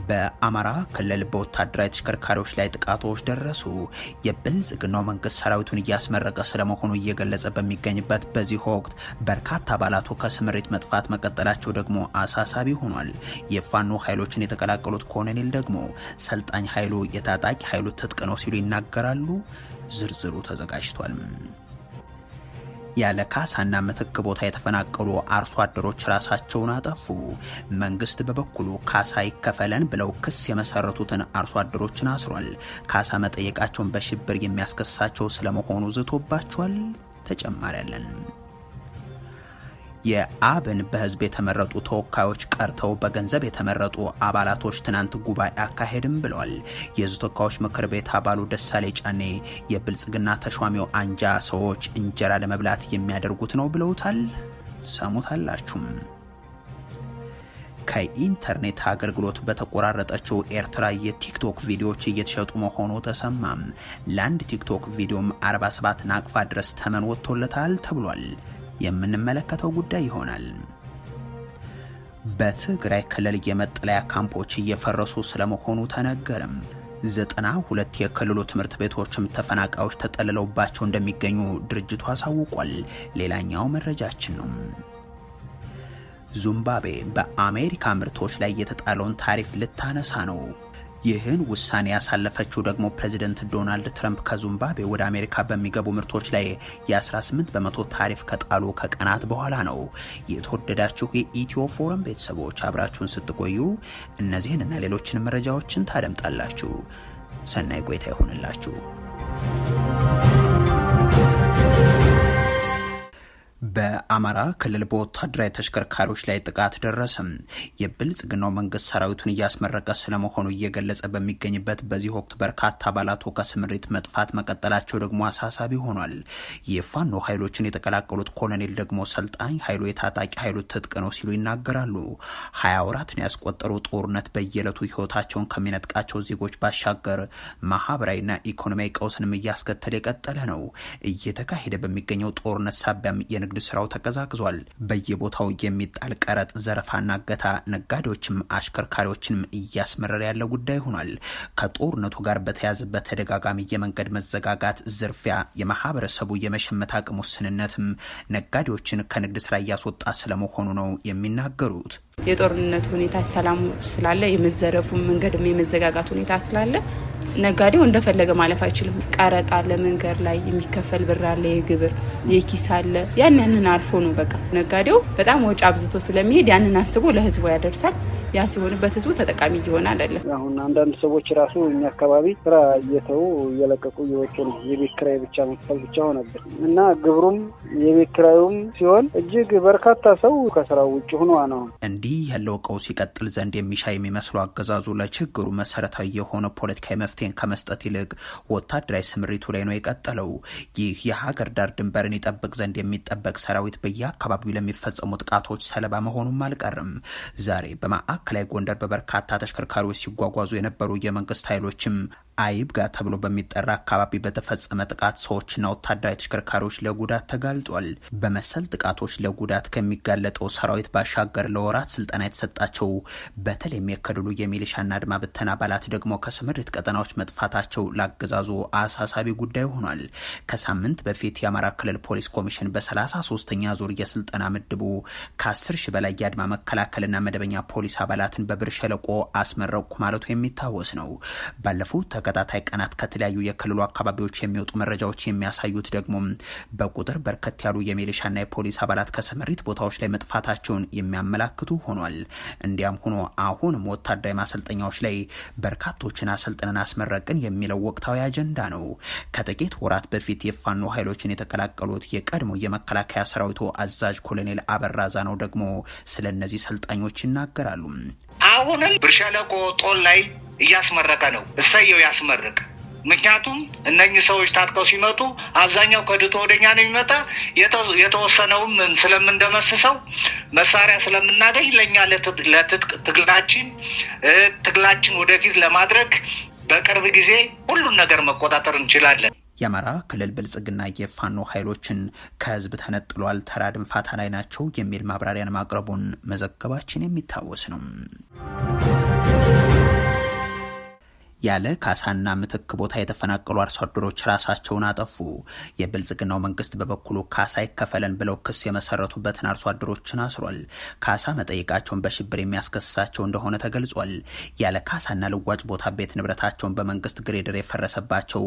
በአማራ ክልል በወታደራዊ ተሽከርካሪዎች ላይ ጥቃቶች ደረሱ። የብልጽግናው መንግስት ሰራዊቱን እያስመረቀ ስለመሆኑ እየገለጸ በሚገኝበት በዚህ ወቅት በርካታ አባላቱ ከስምሪት መጥፋት መቀጠላቸው ደግሞ አሳሳቢ ሆኗል። የፋኖ ኃይሎችን የተቀላቀሉት ኮሎኔል ደግሞ ሰልጣኝ ኃይሉ የታጣቂ ኃይሉ ትጥቅ ነው ሲሉ ይናገራሉ። ዝርዝሩ ተዘጋጅቷል። ያለ ካሳና ምትክ ቦታ የተፈናቀሉ አርሶ አደሮች ራሳቸውን አጠፉ። መንግስት በበኩሉ ካሳ ይከፈለን ብለው ክስ የመሰረቱትን አርሶ አደሮችን አስሯል። ካሳ መጠየቃቸውን በሽብር የሚያስከሳቸው ስለመሆኑ ዝቶባቸዋል። ተጨማሪ ያለን የአብን በህዝብ የተመረጡ ተወካዮች ቀርተው በገንዘብ የተመረጡ አባላቶች ትናንት ጉባኤ አካሄድም ብለዋል። የህዝብ ተወካዮች ምክር ቤት አባሉ ደሳሌ ጫኔ የብልጽግና ተሿሚው አንጃ ሰዎች እንጀራ ለመብላት የሚያደርጉት ነው ብለውታል። ሰሙታላችሁም። ከኢንተርኔት አገልግሎት በተቆራረጠችው ኤርትራ የቲክቶክ ቪዲዮዎች እየተሸጡ መሆኑ ተሰማም። ለአንድ ቲክቶክ ቪዲዮም 47 ናቅፋ ድረስ ተመን ወጥቶለታል ተብሏል። የምንመለከተው ጉዳይ ይሆናል። በትግራይ ክልል የመጠለያ ካምፖች እየፈረሱ ስለመሆኑ ተነገረም። 92 የክልሉ ትምህርት ቤቶችም ተፈናቃዮች ተጠልለውባቸው እንደሚገኙ ድርጅቱ አሳውቋል። ሌላኛው መረጃችን ነው። ዚምባብዌ በአሜሪካ ምርቶች ላይ የተጣለውን ታሪፍ ልታነሳ ነው። ይህን ውሳኔ ያሳለፈችው ደግሞ ፕሬዚደንት ዶናልድ ትራምፕ ከዚምባብዌ ወደ አሜሪካ በሚገቡ ምርቶች ላይ የ18 በመቶ ታሪፍ ከጣሉ ከቀናት በኋላ ነው። የተወደዳችሁ የኢትዮ ፎረም ቤተሰቦች አብራችሁን ስትቆዩ እነዚህን እና ሌሎችን መረጃዎችን ታደምጣላችሁ። ሰናይ ቆይታ ይሆንላችሁ። በአማራ ክልል በወታደራዊ ተሽከርካሪዎች ላይ ጥቃት ደረሰም። የብልጽግናው መንግስት ሰራዊቱን እያስመረቀ ስለመሆኑ እየገለጸ በሚገኝበት በዚህ ወቅት በርካታ አባላቱ ከስምሪት መጥፋት መቀጠላቸው ደግሞ አሳሳቢ ሆኗል። የፋኖ ኃይሎችን የተቀላቀሉት ኮሎኔል ደግሞ ሰልጣኝ ኃይሉ የታጣቂ ኃይሉ ትጥቅ ነው ሲሉ ይናገራሉ። 20 ወራትን ያስቆጠሩ ጦርነት በየዕለቱ ህይወታቸውን ከሚነጥቃቸው ዜጎች ባሻገር ማህበራዊና ኢኮኖሚያዊ ቀውስንም እያስከተለ የቀጠለ ነው። እየተካሄደ በሚገኘው ጦርነት ሳቢያም የንግድ ስራው ተቀዛቅዟል። በየቦታው የሚጣል ቀረጥ፣ ዘረፋና እገታ ነጋዴዎችም አሽከርካሪዎችንም እያስመረረ ያለ ጉዳይ ሆኗል። ከጦርነቱ ጋር በተያያዘ በተደጋጋሚ የመንገድ መዘጋጋት፣ ዝርፊያ፣ የማህበረሰቡ የመሸመት አቅም ውስንነትም ነጋዴዎችን ከንግድ ስራ እያስወጣ ስለመሆኑ ነው የሚናገሩት። የጦርነቱ ሁኔታ ሰላም ስላለ የመዘረፉ መንገድም የመዘጋጋት ሁኔታ ስላለ ነጋዴው እንደፈለገ ማለፍ አይችልም። ቀረጥ አለ፣ መንገድ ላይ የሚከፈል ብር አለ፣ የግብር የኪስ አለ። ያንን አልፎ ነው በቃ ነጋዴው በጣም ወጪ አብዝቶ ስለሚሄድ ያንን አስቦ ለህዝቡ ያደርሳል። ያ ሲሆንበት ህዝቡ ተጠቃሚ እየሆነ አይደለም። አሁን አንዳንድ ሰዎች ራሱ እኛ አካባቢ ስራ እየተው እየለቀቁ እየወጡ ነው። የቤት ኪራይ ብቻ መክፈል ብቻ ሆነብን እና ግብሩም የቤት ኪራዩም ሲሆን እጅግ በርካታ ሰው ከስራው ውጭ ሆኖ ነው። እንዲህ ያለው ቀውስ ሲቀጥል ዘንድ የሚሻ የሚመስለው አገዛዙ ለችግሩ መሰረታዊ የሆነ ፖለቲካዊ መፍትሄን ከመስጠት ይልቅ ወታደራዊ ስምሪቱ ላይ ነው የቀጠለው። ይህ የሀገር ዳር ድንበርን ይጠብቅ ዘንድ የሚጠበቅ ሰራዊት በየአካባቢው ለሚፈጸሙ ጥቃቶች ሰለባ መሆኑም አልቀርም። ዛሬ በማዕከላዊ ጎንደር በበርካታ ተሽከርካሪዎች ሲጓጓዙ የነበሩ የመንግስት ኃይሎችም አይብጋ ተብሎ በሚጠራ አካባቢ በተፈጸመ ጥቃት ሰዎችና ወታደራዊ ተሽከርካሪዎች ለጉዳት ተጋልጧል። በመሰል ጥቃቶች ለጉዳት ከሚጋለጠው ሰራዊት ባሻገር ለወራት ስልጠና የተሰጣቸው በተለይም የክልሉ የሚሊሻና አድማ ብተና አባላት ደግሞ ከስምሪት ቀጠናዎች መጥፋታቸው ላገዛዙ አሳሳቢ ጉዳይ ሆኗል። ከሳምንት በፊት የአማራ ክልል ፖሊስ ኮሚሽን በ33ኛ ዙር የስልጠና ምድቡ ከ10 ሺህ በላይ የአድማ መከላከልና መደበኛ ፖሊስ አባላትን በብር ሸለቆ አስመረቁ ማለቱ የሚታወስ ነው። ባለፉት ተከታታይ ቀናት ከተለያዩ የክልሉ አካባቢዎች የሚወጡ መረጃዎች የሚያሳዩት ደግሞ በቁጥር በርከት ያሉ የሚሊሻና የፖሊስ አባላት ከስምሪት ቦታዎች ላይ መጥፋታቸውን የሚያመላክቱ ሆኗል። እንዲያም ሆኖ አሁንም ወታደራዊ ማሰልጠኛዎች ላይ በርካቶችን አሰልጥነን አስመረቅን የሚለው ወቅታዊ አጀንዳ ነው። ከጥቂት ወራት በፊት የፋኖ ኃይሎችን የተቀላቀሉት የቀድሞ የመከላከያ ሰራዊቱ አዛዥ ኮሎኔል አበራ ዛናው ደግሞ ስለ እነዚህ ሰልጣኞች ይናገራሉ። አሁንም ብር ሸለቆ ጦል ላይ እያስመረቀ ነው። እሰየው ያስመርቅ። ምክንያቱም እነኚህ ሰዎች ታጥቀው ሲመጡ አብዛኛው ከድቶ ወደኛ ነው የሚመጣ። የተወሰነውም ስለምንደመስሰው መሳሪያ ስለምናገኝ ለኛ ለትጥቅ ትግላችን ወደፊት ለማድረግ በቅርብ ጊዜ ሁሉን ነገር መቆጣጠር እንችላለን። የአማራ ክልል ብልጽግና የፋኖ ኃይሎችን ከህዝብ ተነጥሏል፣ ተራ ድንፋታ ላይ ናቸው የሚል ማብራሪያን ማቅረቡን መዘገባችን የሚታወስ ነው። ያለ ካሳና ምትክ ቦታ የተፈናቀሉ አርሶ አደሮች ራሳቸውን አጠፉ። የብልጽግናው መንግስት በበኩሉ ካሳ ይከፈለን ብለው ክስ የመሰረቱበትን አርሶ አደሮችን አስሯል። ካሳ መጠየቃቸውን በሽብር የሚያስከስሳቸው እንደሆነ ተገልጿል። ያለ ካሳና ልዋጭ ቦታ ቤት ንብረታቸውን በመንግስት ግሬደር የፈረሰባቸው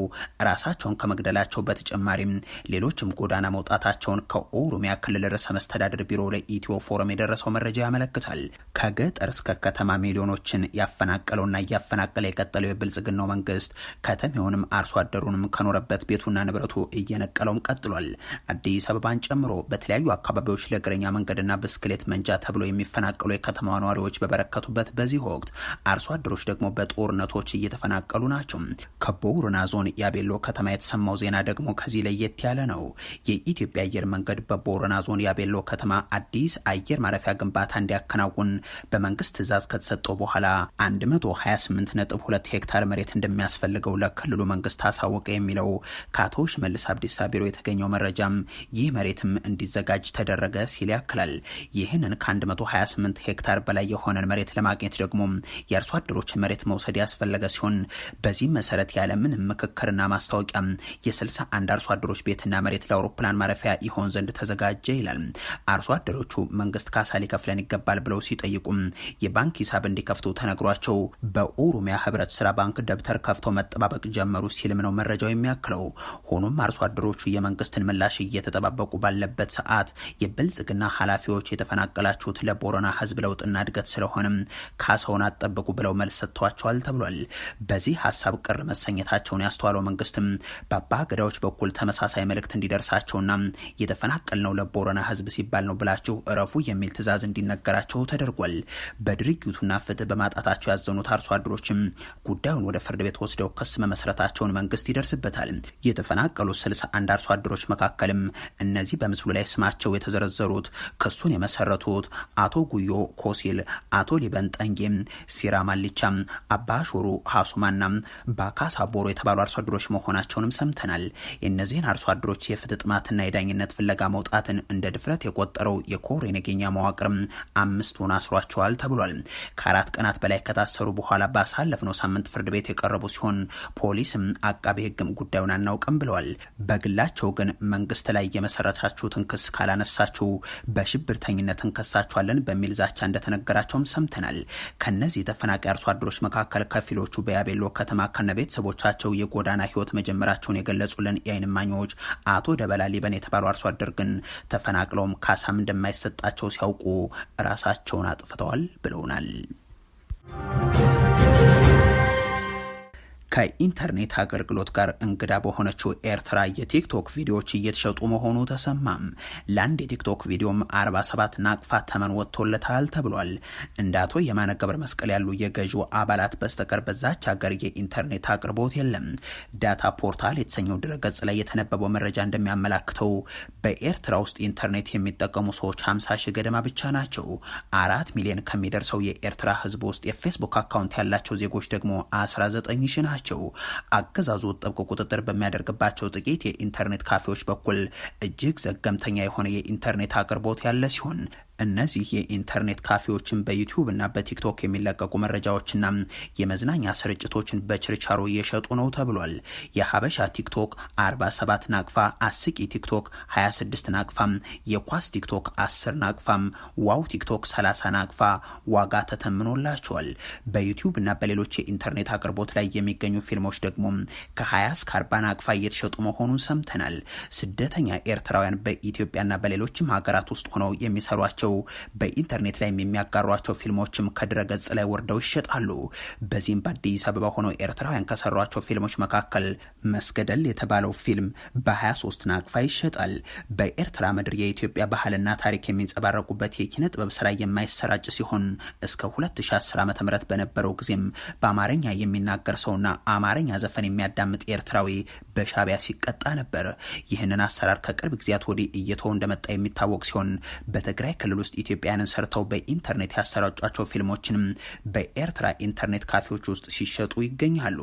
ራሳቸውን ከመግደላቸው በተጨማሪም ሌሎችም ጎዳና መውጣታቸውን ከኦሮሚያ ክልል ርዕሰ መስተዳድር ቢሮ ለኢትዮ ፎረም የደረሰው መረጃ ያመለክታል። ከገጠር እስከ ከተማ ሚሊዮኖችን ያፈናቀለውና እያፈናቀለ የቀጠለው ብልጽግናው መንግስት ከተማውንም አርሶ አደሩንም ከኖረበት ቤቱና ንብረቱ እየነቀለውም ቀጥሏል። አዲስ አበባን ጨምሮ በተለያዩ አካባቢዎች ለእግረኛ መንገድና ብስክሌት መንጃ ተብሎ የሚፈናቀሉ የከተማ ነዋሪዎች በበረከቱበት በዚህ ወቅት አርሶ አደሮች ደግሞ በጦርነቶች እየተፈናቀሉ ናቸው። ከቦረና ዞን ያቤሎ ከተማ የተሰማው ዜና ደግሞ ከዚህ ለየት ያለ ነው። የኢትዮጵያ አየር መንገድ በቦረና ዞን ያቤሎ ከተማ አዲስ አየር ማረፊያ ግንባታ እንዲያከናውን በመንግስት ትዕዛዝ ከተሰጠው በኋላ 128.2 ሄክታር መሬት እንደሚያስፈልገው ለክልሉ መንግስት አሳወቀ የሚለው ከአቶ ሽመልስ አብዲሳ ቢሮ የተገኘው መረጃም ይህ መሬትም እንዲዘጋጅ ተደረገ ሲል ያክላል። ይህንን ከ128 ሄክታር በላይ የሆነን መሬት ለማግኘት ደግሞ የአርሶ አደሮችን መሬት መውሰድ ያስፈለገ ሲሆን በዚህም መሰረት ያለምንም ምክክርና ማስታወቂያ የ61 አርሶ አደሮች ቤትና መሬት ለአውሮፕላን ማረፊያ ይሆን ዘንድ ተዘጋጀ ይላል። አርሶ አደሮቹ መንግስት ካሳ ሊከፍለን ይገባል ብለው ሲጠይቁም የባንክ ሂሳብ እንዲከፍቱ ተነግሯቸው በኦሮሚያ ህብረት ስራ ባንክ ደብተር ከፍተው መጠባበቅ ጀመሩ ሲልም ነው መረጃው የሚያክለው። ሆኖም አርሶ አደሮቹ የመንግስትን ምላሽ እየተጠባበቁ ባለበት ሰዓት የብልጽግና ኃላፊዎች የተፈናቀላችሁት ለቦረና ህዝብ ለውጥና እድገት ስለሆነም ካሳውን አጠብቁ ብለው መልስ ሰጥቷቸዋል ተብሏል። በዚህ ሀሳብ ቅር መሰኘታቸውን ያስተዋለው መንግስትም በአባ ገዳዎች በኩል ተመሳሳይ መልእክት እንዲደርሳቸውና የተፈናቀልነው ለቦረና ህዝብ ሲባል ነው ብላችሁ እረፉ የሚል ትዕዛዝ እንዲነገራቸው ተደርጓል። በድርጊቱና ፍትህ በማጣታቸው ያዘኑት አርሶ አደሮችም ጉዳዩን ወደ ፍርድ ቤት ወስደው ክስ መመስረታቸውን መንግስት ይደርስበታል። የተፈናቀሉ 61 አርሶ አደሮች መካከልም እነዚህ በምስሉ ላይ ስማቸው የተዘረዘሩት ክሱን የመሰረቱት አቶ ጉዮ ኮሲል፣ አቶ ሊበን ጠንጌም፣ ሲራ ማሊቻም፣ አባሾሩ ሀሱማና ባካሳ ቦሮ የተባሉ አርሶ አደሮች መሆናቸውንም ሰምተናል። የእነዚህን አርሶ አደሮች የፍትህ ጥማትና የዳኝነት ፍለጋ መውጣትን እንደ ድፍረት የቆጠረው የኮር የነገኛ መዋቅርም 5ቱን አስሯቸዋል ተብሏል። ከ4 ቀናት በላይ ከታሰሩ በኋላ ባሳለፍነው ሳምንት ፍርድ ቤት የቀረቡ ሲሆን ፖሊስም አቃቤ ህግም ጉዳዩን አናውቅም ብለዋል። በግላቸው ግን መንግስት ላይ የመሰረታችሁትን ክስ ካላነሳችሁ በሽብርተኝነት እንከሳችኋለን በሚል ዛቻ እንደተነገራቸውም ሰምተናል። ከነዚህ ተፈናቃይ አርሶ አደሮች መካከል ከፊሎቹ በያቤሎ ከተማ ከነቤተሰቦቻቸው የጎዳና ህይወት መጀመራቸውን የገለጹልን የዓይን እማኞች አቶ ደበላ ሊበን የተባሉ አርሶ አደር ግን ተፈናቅለውም ካሳም እንደማይሰጣቸው ሲያውቁ ራሳቸውን አጥፍተዋል ብለውናል። ከኢንተርኔት አገልግሎት ጋር እንግዳ በሆነችው ኤርትራ የቲክቶክ ቪዲዮዎች እየተሸጡ መሆኑ ተሰማም። ለአንድ የቲክቶክ ቪዲዮም 47 ናቅፋ ተመን ወጥቶለታል ተብሏል። እንደ አቶ የማነ ገብረ መስቀል ያሉ የገዢው አባላት በስተቀር በዛች ሀገር የኢንተርኔት አቅርቦት የለም። ዳታ ፖርታል የተሰኘው ድረገጽ ላይ የተነበበው መረጃ እንደሚያመላክተው በኤርትራ ውስጥ ኢንተርኔት የሚጠቀሙ ሰዎች 50 ሺህ ገደማ ብቻ ናቸው። 4 ሚሊዮን ከሚደርሰው የኤርትራ ህዝብ ውስጥ የፌስቡክ አካውንት ያላቸው ዜጎች ደግሞ 19 ሺህ ናቸው። አገዛዙ ጥብቅ ቁጥጥር በሚያደርግባቸው ጥቂት የኢንተርኔት ካፌዎች በኩል እጅግ ዘገምተኛ የሆነ የኢንተርኔት አቅርቦት ያለ ሲሆን እነዚህ የኢንተርኔት ካፌዎችን በዩቲዩብ እና በቲክቶክ የሚለቀቁ መረጃዎችና የመዝናኛ ስርጭቶችን በችርቻሮ እየሸጡ ነው ተብሏል። የሀበሻ ቲክቶክ 47 ናቅፋ፣ አስቂ ቲክቶክ 26 ናቅፋም፣ የኳስ ቲክቶክ 10 ናቅፋም፣ ዋው ቲክቶክ 30 ናቅፋ ዋጋ ተተምኖላቸዋል። በዩቲዩብ እና በሌሎች የኢንተርኔት አቅርቦት ላይ የሚገኙ ፊልሞች ደግሞ ከ20 እስከ 40 ናቅፋ እየተሸጡ መሆኑን ሰምተናል። ስደተኛ ኤርትራውያን በኢትዮጵያና በሌሎችም ሀገራት ውስጥ ሆነው የሚሰሯቸው በኢንተርኔት ላይ የሚያጋሯቸው ፊልሞችም ከድረገጽ ላይ ወርደው ይሸጣሉ። በዚህም በአዲስ አበባ ሆነው ኤርትራውያን ከሰሯቸው ፊልሞች መካከል መስገደል የተባለው ፊልም በ23 ናቅፋ ይሸጣል። በኤርትራ ምድር የኢትዮጵያ ባህልና ታሪክ የሚንጸባረቁበት የኪነ ጥበብ ስራ የማይሰራጭ ሲሆን እስከ 2010 ዓ.ም በነበረው ጊዜም በአማርኛ የሚናገር ሰውና አማርኛ ዘፈን የሚያዳምጥ ኤርትራዊ በሻቢያ ሲቀጣ ነበር። ይህንን አሰራር ከቅርብ ጊዜያት ወዲህ እየተወ እንደመጣ የሚታወቅ ሲሆን በትግራይ ክልል ውስጥ ኢትዮጵያንን ሰርተው በኢንተርኔት ያሰራጯቸው ፊልሞችንም በኤርትራ ኢንተርኔት ካፌዎች ውስጥ ሲሸጡ ይገኛሉ።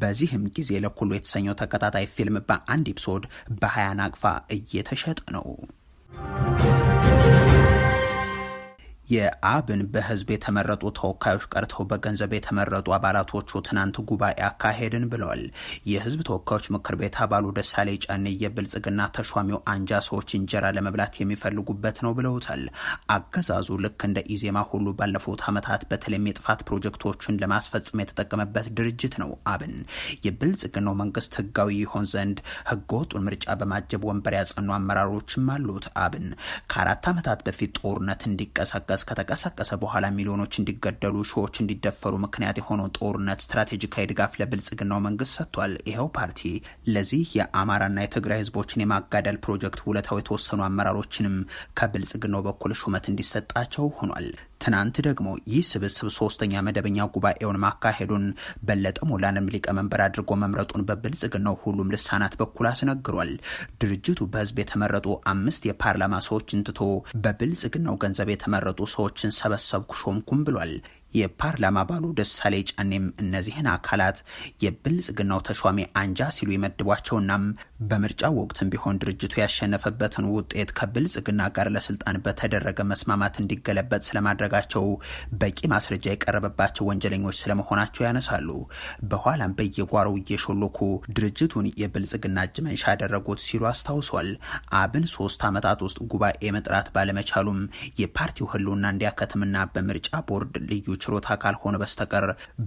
በዚህም ጊዜ ለኩሉ የተሰኘው ተከታታይ ፊልም በአንድ ኤፒሶድ በ20 ናቅፋ እየተሸጠ ነው። የአብን በህዝብ የተመረጡ ተወካዮች ቀርተው በገንዘብ የተመረጡ አባላቶቹ ትናንት ጉባኤ አካሄድን ብለዋል። የህዝብ ተወካዮች ምክር ቤት አባሉ ደሳለኝ ጫኔ የብልጽግና ተሿሚው አንጃ ሰዎች እንጀራ ለመብላት የሚፈልጉበት ነው ብለውታል። አገዛዙ ልክ እንደ ኢዜማ ሁሉ ባለፉት ዓመታት በተለይም የጥፋት ፕሮጀክቶችን ለማስፈጸም የተጠቀመበት ድርጅት ነው አብን። የብልጽግናው መንግስት ህጋዊ ይሆን ዘንድ ህገወጡን ምርጫ በማጀብ ወንበር ያጸኑ አመራሮችም አሉት። አብን ከ4 ዓመታት በፊት ጦርነት እንዲቀሰቀስ ከተቀሰቀሰ በኋላ ሚሊዮኖች እንዲገደሉ ሺዎች እንዲደፈሩ ምክንያት የሆነው ጦርነት ስትራቴጂካዊ ድጋፍ ለብልጽግናው መንግስት ሰጥቷል። ይኸው ፓርቲ ለዚህ የአማራና የትግራይ ህዝቦችን የማጋደል ፕሮጀክት ውለታው የተወሰኑ አመራሮችንም ከብልጽግናው በኩል ሹመት እንዲሰጣቸው ሆኗል። ትናንት ደግሞ ይህ ስብስብ 3ኛ መደበኛ ጉባኤውን ማካሄዱን በለጠ ሞላንም ሊቀመንበር አድርጎ መምረጡን በብልጽግናው ሁሉም ልሳናት በኩል አስነግሯል። ድርጅቱ በህዝብ የተመረጡ 5 የፓርላማ ሰዎችን ትቶ በብልጽግናው ገንዘብ የተመረጡ ሰዎችን ሰበሰብኩ ሾምኩም ብሏል። የፓርላማ አባሉ ደሳለኝ ጫኔም እነዚህን አካላት የብልጽግናው ተሿሚ አንጃ ሲሉ ይመድቧቸውና በምርጫው ወቅትም ቢሆን ድርጅቱ ያሸነፈበትን ውጤት ከብልጽግና ጋር ለስልጣን በተደረገ መስማማት እንዲገለበጥ ስለማድረጋቸው በቂ ማስረጃ የቀረበባቸው ወንጀለኞች ስለመሆናቸው ያነሳሉ። በኋላም በየጓሮው እየሾለኩ ድርጅቱን የብልጽግና እጅ መንሻ ያደረጉት ሲሉ አስታውሷል። አብን 3 ዓመታት ውስጥ ጉባኤ መጥራት ባለመቻሉም የፓርቲው ህልውና እንዲያከትምና በምርጫ ቦርድ ልዩ ችሮታ ካልሆነ በስተቀር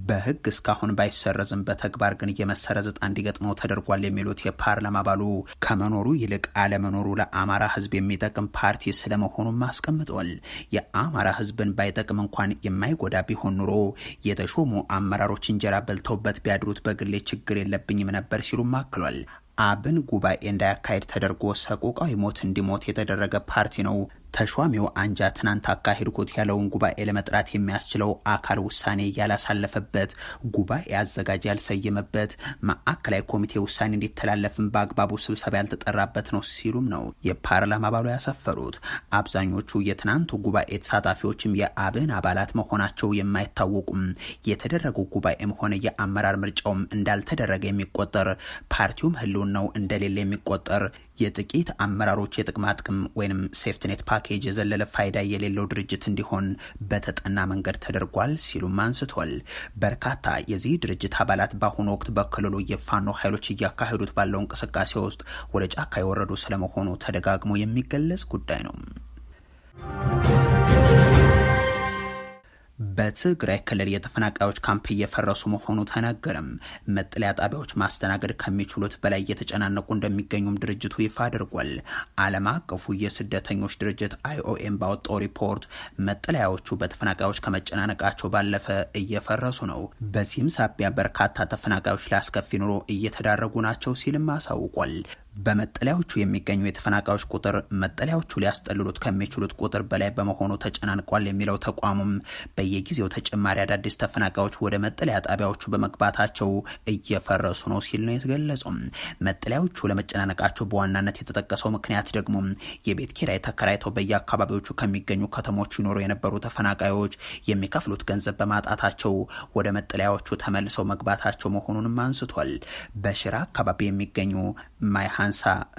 በህግ እስካሁን ባይሰረዝም በተግባር ግን የመሰረዝ ዕጣ እንዲገጥመው ተደርጓል የሚሉት የፓርላማ አባሉ ከመኖሩ ይልቅ አለመኖሩ ለአማራ ህዝብ የሚጠቅም ፓርቲ ስለመሆኑም አስቀምጠዋል። የአማራ ህዝብን ባይጠቅም እንኳን የማይጎዳ ቢሆን ኑሮ የተሾሙ አመራሮች እንጀራ በልተውበት ቢያድሩት በግሌ ችግር የለብኝም ነበር ሲሉም አክሏል። አብን ጉባኤ እንዳያካሄድ ተደርጎ ሰቆቃዊ ሞት እንዲሞት የተደረገ ፓርቲ ነው። ተሿሚው አንጃ ትናንት አካሄድኩት ያለውን ጉባኤ ለመጥራት የሚያስችለው አካል ውሳኔ ያላሳለፈበት፣ ጉባኤ አዘጋጅ ያልሰየመበት፣ ማዕከላዊ ኮሚቴ ውሳኔ እንዲተላለፍም በአግባቡ ስብሰባ ያልተጠራበት ነው ሲሉም ነው የፓርላማ አባሉ ያሰፈሩት። አብዛኞቹ የትናንቱ ጉባኤ ተሳታፊዎችም የአብን አባላት መሆናቸው የማይታወቁም፣ የተደረገው ጉባኤም ሆነ የአመራር ምርጫውም እንዳልተደረገ የሚቆጠር፣ ፓርቲውም ህልውናው እንደሌለ የሚቆጠር፣ የጥቂት አመራሮች የጥቅማ ጥቅም ወይም ሴፍትኔት ፓኬጅ የዘለለ ፋይዳ የሌለው ድርጅት እንዲሆን በተጠና መንገድ ተደርጓል ሲሉም አንስቷል። በርካታ የዚህ ድርጅት አባላት በአሁኑ ወቅት በክልሉ የፋኖ ኃይሎች እያካሄዱት ባለው እንቅስቃሴ ውስጥ ወደ ጫካ የወረዱ ስለመሆኑ ተደጋግሞ የሚገለጽ ጉዳይ ነው። በትግራይ ክልል የተፈናቃዮች ካምፕ እየፈረሱ መሆኑ ተነገረም። መጠለያ ጣቢያዎች ማስተናገድ ከሚችሉት በላይ እየተጨናነቁ እንደሚገኙም ድርጅቱ ይፋ አድርጓል። ዓለም አቀፉ የስደተኞች ድርጅት IOM ባወጣው ሪፖርት መጠለያዎቹ በተፈናቃዮች ከመጨናነቃቸው ባለፈ እየፈረሱ ነው፣ በዚህም ሳቢያ በርካታ ተፈናቃዮች ለአስከፊ ኑሮ እየተዳረጉ ናቸው ሲልም አሳውቋል። በመጠለያዎቹ የሚገኙ የተፈናቃዮች ቁጥር መጠለያዎቹ ሊያስጠልሉት ከሚችሉት ቁጥር በላይ በመሆኑ ተጨናንቋል የሚለው ተቋሙም በየጊዜው ተጨማሪ አዳዲስ ተፈናቃዮች ወደ መጠለያ ጣቢያዎቹ በመግባታቸው እየፈረሱ ነው ሲል ነው የተገለጸው። መጠለያዎቹ ለመጨናነቃቸው በዋናነት የተጠቀሰው ምክንያት ደግሞ የቤት ኪራይ ተከራይተው በየአካባቢዎቹ ከሚገኙ ከተሞች ይኖሩ የነበሩ ተፈናቃዮች የሚከፍሉት ገንዘብ በማጣታቸው ወደ መጠለያዎቹ ተመልሰው መግባታቸው መሆኑንም አንስቷል። በሽራ አካባቢ የሚገኙ ማይሃንሳ፣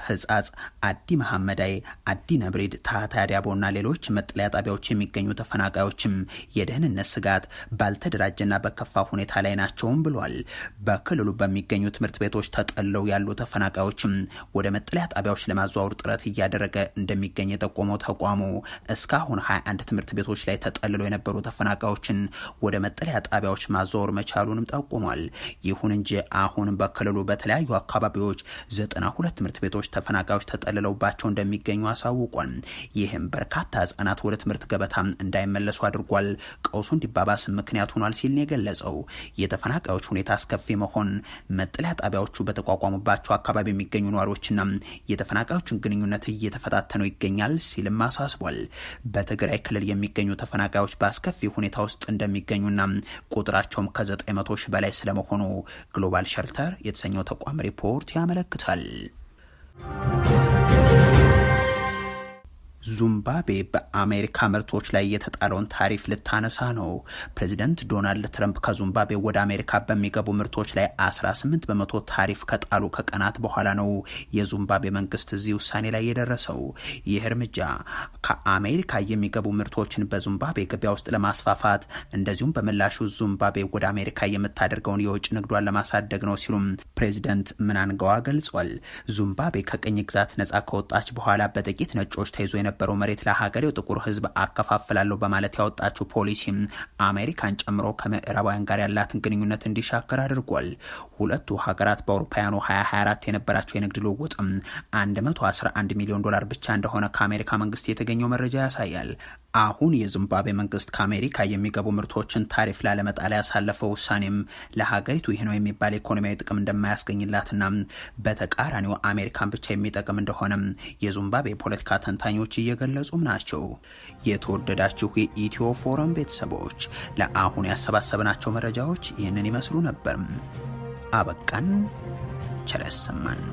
ህጻጽ፣ አዲ መሐመዳይ፣ አዲ ነብሬድ፣ ታህታይ ዳቦና ሌሎች መጠለያ ጣቢያዎች የሚገኙ ተፈናቃዮችም የደህንነት ስጋት ባልተደራጀና በከፋ ሁኔታ ላይ ናቸውም ብሏል። በክልሉ በሚገኙ ትምህርት ቤቶች ተጠለው ያሉ ተፈናቃዮችም ወደ መጠለያ ጣቢያዎች ለማዘዋወር ጥረት እያደረገ እንደሚገኝ የጠቆመው ተቋሙ እስካሁን 21 ትምህርት ቤቶች ላይ ተጠልለው የነበሩ ተፈናቃዮችን ወደ መጠለያ ጣቢያዎች ማዘዋወር መቻሉንም ጠቁሟል። ይሁን እንጂ አሁን በክልሉ በተለያዩ አካባቢዎች 92 ትምህርት ቤቶች ተፈናቃዮች ተጠልለውባቸው እንደሚገኙ አሳውቋል። ይህም በርካታ ህጻናት ወደ ትምህርት ገበታ እንዳይመለሱ አድርጓል፣ ቀውሱ እንዲባባስ ምክንያት ሆኗል ሲል ነው የገለጸው። የተፈናቃዮች ሁኔታ አስከፊ መሆን መጠለያ ጣቢያዎቹ በተቋቋሙባቸው አካባቢ የሚገኙ ነዋሪዎችና የተፈናቃዮችን ግንኙነት እየተፈታተነው ይገኛል ሲልም አሳስቧል። በትግራይ ክልል የሚገኙ ተፈናቃዮች በአስከፊ ሁኔታ ውስጥ እንደሚገኙና ቁጥራቸውም ከ900 ሺህ በላይ ስለመሆኑ ግሎባል ሸልተር የተሰኘው ተቋም ሪፖርት ያመለክታል። ዚምባብዌ በአሜሪካ ምርቶች ላይ የተጣለውን ታሪፍ ልታነሳ ነው። ፕሬዚደንት ዶናልድ ትራምፕ ከዚምባብዌ ወደ አሜሪካ በሚገቡ ምርቶች ላይ 18 በመቶ ታሪፍ ከጣሉ ከቀናት በኋላ ነው የዚምባብዌ መንግስት እዚህ ውሳኔ ላይ የደረሰው። ይህ እርምጃ ከአሜሪካ የሚገቡ ምርቶችን በዚምባብዌ ገበያ ውስጥ ለማስፋፋት እንደዚሁም በምላሹ ዚምባብዌ ወደ አሜሪካ የምታደርገውን የውጭ ንግዷን ለማሳደግ ነው ሲሉም ፕሬዚደንት ምናንጋዋ ገልጿል። ዚምባብዌ ከቅኝ ግዛት ነጻ ከወጣች በኋላ በጥቂት ነጮች ተይዞ የነበረው መሬት ለሀገሬው ጥቁር ህዝብ አከፋፍላለሁ በማለት ያወጣችው ፖሊሲ አሜሪካን ጨምሮ ከምዕራባውያን ጋር ያላትን ግንኙነት እንዲሻከር አድርጓል። ሁለቱ ሀገራት በአውሮፓውያኑ 2024 የነበራቸው የንግድ ልውውጥ 111 ሚሊዮን ዶላር ብቻ እንደሆነ ከአሜሪካ መንግስት የተገኘው መረጃ ያሳያል። አሁን የዚምባብዌ መንግስት ከአሜሪካ የሚገቡ ምርቶችን ታሪፍ ላለመጣል ያሳለፈው ውሳኔም ለሀገሪቱ ይህ ነው የሚባል ኢኮኖሚያዊ ጥቅም እንደማያስገኝላትና በተቃራኒው አሜሪካን ብቻ የሚጠቅም እንደሆነም የዚምባብዌ ፖለቲካ ተንታኞች እየገለጹም ናቸው። የተወደዳችሁ የኢትዮ ፎረም ቤተሰቦች ለአሁን ያሰባሰብናቸው መረጃዎች ይህንን ይመስሉ ነበር። አበቃን። ቸር ያሰማን።